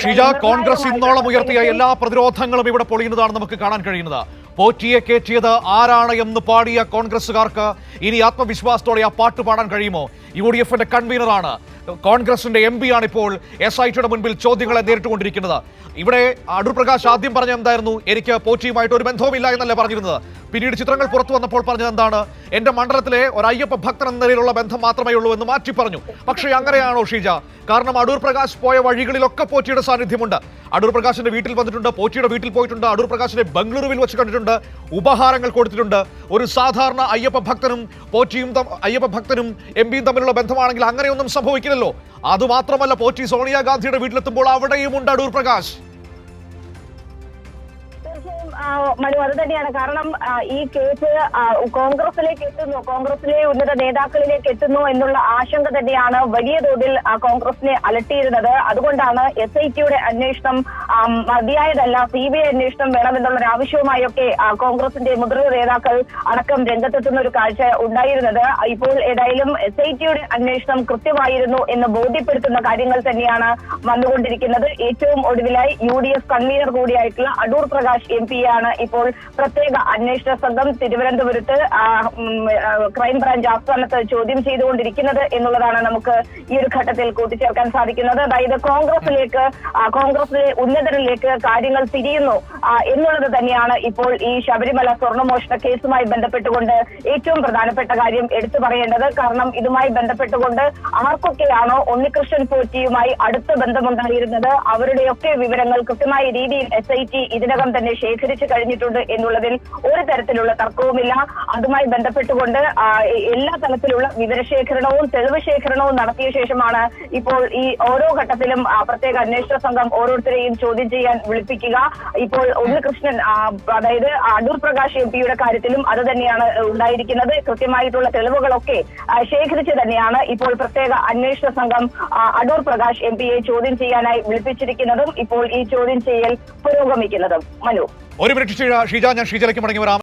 ഷീജ, കോൺഗ്രസ് ഇന്നോളം ഉയർത്തിയ എല്ലാ പ്രതിരോധങ്ങളും ഇവിടെ പൊളിയുന്നതാണ് നമുക്ക് കാണാൻ കഴിയുന്നത്. പോറ്റിയെ കയറ്റിയത് ആരാണ് എന്ന് പാടിയ കോൺഗ്രസുകാർക്ക് ഇനി ആത്മവിശ്വാസത്തോടെ ആ പാട്ട് പാടാൻ കഴിയുമോ? UDFന്റെ കൺവീനറാണ്, കോൺഗ്രസിന്റെ MP ആണ് ഇപ്പോൾ SITയുടെ മുൻപിൽ ചോദ്യങ്ങളെ നേരിട്ടുകൊണ്ടിരിക്കുന്നത്. ഇവിടെ അടൂർ പ്രകാശ് ആദ്യം പറഞ്ഞ എന്തായിരുന്നു? എനിക്ക് പോറ്റിയുമായിട്ട് ഒരു ബന്ധവുമില്ല എന്നല്ലേ പറഞ്ഞിരുന്നത്. പിന്നീട് ചിത്രങ്ങൾ പുറത്തു വന്നപ്പോൾ പറഞ്ഞത് എന്താണ്? എന്റെ മണ്ഡലത്തിലെ ഒരു അയ്യപ്പ ഭക്തൻ എന്ന നിലയിലുള്ള ബന്ധം മാത്രമേ ഉള്ളൂ എന്ന് മാറ്റി പറഞ്ഞു. പക്ഷേ അങ്ങനെയാണോ ഷീജ? കാരണം അടൂർ പ്രകാശ് പോയ വഴികളിലൊക്കെ പോറ്റിയുടെ സാന്നിധ്യമുണ്ട്. അടൂർ പ്രകാശിന്റെ വീട്ടിൽ വന്നിട്ടുണ്ട്, പോറ്റിയുടെ വീട്ടിൽ പോയിട്ടുണ്ട്, അടൂർ പ്രകാശിനെ ബംഗളൂരുവിൽ വെച്ച് കണ്ടിട്ടുണ്ട്, ഉപഹാരങ്ങൾ കൊടുത്തിട്ടുണ്ട്. ഒരു സാധാരണ അയ്യപ്പ ഭക്തനും MP തമ്മിലുള്ള ബന്ധമാണെങ്കിൽ അങ്ങനെയൊന്നും സംഭവിക്കില്ലല്ലോ. അതുമാത്രമല്ല, പോറ്റി സോണിയാഗാന്ധിയുടെ വീട്ടിലെത്തുമ്പോൾ അവിടെയും ഉണ്ട് അടൂർ പ്രകാശ്. മനു, അത് തന്നെയാണ് കാരണം. ഈ കേസ് കോൺഗ്രസിലേക്ക് എത്തുന്നു, കോൺഗ്രസിലെ ഉന്നത നേതാക്കളിലേക്ക് എത്തുന്നു എന്നുള്ള ആശങ്ക തന്നെയാണ് വലിയ തോതിൽ കോൺഗ്രസിനെ അലട്ടിയിരുന്നത്. അതുകൊണ്ടാണ് SITയുടെ അന്വേഷണം മതിയായതല്ല, CBI അന്വേഷണം വേണമെന്നുള്ള ഒരു ആവശ്യവുമായൊക്കെ കോൺഗ്രസിന്റെ മുതിർന്ന നേതാക്കൾ അടക്കം രംഗത്തെത്തുന്ന ഒരു കാഴ്ച ഉണ്ടായിരുന്നത്. ഇപ്പോൾ ഏതായാലും SITയുടെ അന്വേഷണം കൃത്യമായിരുന്നു എന്ന് ബോധ്യപ്പെടുത്തുന്ന കാര്യങ്ങൾ തന്നെയാണ് വന്നുകൊണ്ടിരിക്കുന്നത്. ഏറ്റവും ഒടുവിലായി UDF കൺവീനർ കൂടിയായിട്ടുള്ള അടൂർ പ്രകാശ് MP യാണ് ഇപ്പോൾ പ്രത്യേക അന്വേഷണ സംഘം തിരുവനന്തപുരത്ത് ക്രൈംബ്രാഞ്ച് ആസ്ഥാനത്ത് ചോദ്യം ചെയ്തുകൊണ്ടിരിക്കുന്നത് എന്നുള്ളതാണ് നമുക്ക് ഈ ഒരു ഘട്ടത്തിൽ കൂട്ടിച്ചേർക്കാൻ സാധിക്കുന്നത്. അതായത് കോൺഗ്രസിലെ ഉന്നതരിലേക്ക് കാര്യങ്ങൾ തിരിയുന്നു എന്നുള്ളത് തന്നെയാണ് ഇപ്പോൾ ഈ ശബരിമല സ്വർണ്ണമോഷണ കേസുമായി ബന്ധപ്പെട്ടുകൊണ്ട് ഏറ്റവും പ്രധാനപ്പെട്ട കാര്യം എടുത്തു പറയേണ്ടത്. കാരണം ഇതുമായി ബന്ധപ്പെട്ടുകൊണ്ട് ആർക്കൊക്കെയാണോ ഉണ്ണികൃഷ്ണൻ പോറ്റിയുമായി അടുത്ത ബന്ധമുണ്ടായിരുന്നത് അവരുടെയൊക്കെ വിവരങ്ങൾ കൃത്യമായ രീതിയിൽ SIT ഇതിനകം തന്നെ ശേഖരിച്ചു കഴിഞ്ഞിട്ടുണ്ട് എന്നുള്ളതിൽ ഒരു തരത്തിലുള്ള തർക്കവുമില്ല. അതുമായി ബന്ധപ്പെട്ടുകൊണ്ട് എല്ലാ തലത്തിലുള്ള വിവരശേഖരണവും തെളിവ് ശേഖരണവും നടത്തിയ ശേഷമാണ് ഇപ്പോൾ ഈ ഓരോ ഘട്ടത്തിലും പ്രത്യേക അന്വേഷണ സംഘം ഓരോരുത്തരെയും ചോദ്യം ചെയ്യാൻ വിളിപ്പിക്കുക. ഇപ്പോൾ ഉണ്ണികൃഷ്ണൻ, അതായത് അടൂർ പ്രകാശ് MPയുടെ കാര്യത്തിലും അത് തന്നെയാണ് ഉണ്ടായിരിക്കുന്നത്. കൃത്യമായിട്ടുള്ള തെളിവുകളൊക്കെ ശേഖരിച്ച് തന്നെയാണ് ഇപ്പോൾ പ്രത്യേക അന്വേഷണ സംഘം അടൂർ പ്രകാശ് MPയെ ചോദ്യം ചെയ്യാനായി വിളിപ്പിച്ചിരിക്കുന്നതും ഇപ്പോൾ ഈ ചോദ്യം ചെയ്യൽ പുരോഗമിക്കുന്നതും. മനു, ഒരു മിനിറ്റ് ഷീജ, ഞാൻ ഷീജയിലേക്ക് മടങ്ങി വരാം.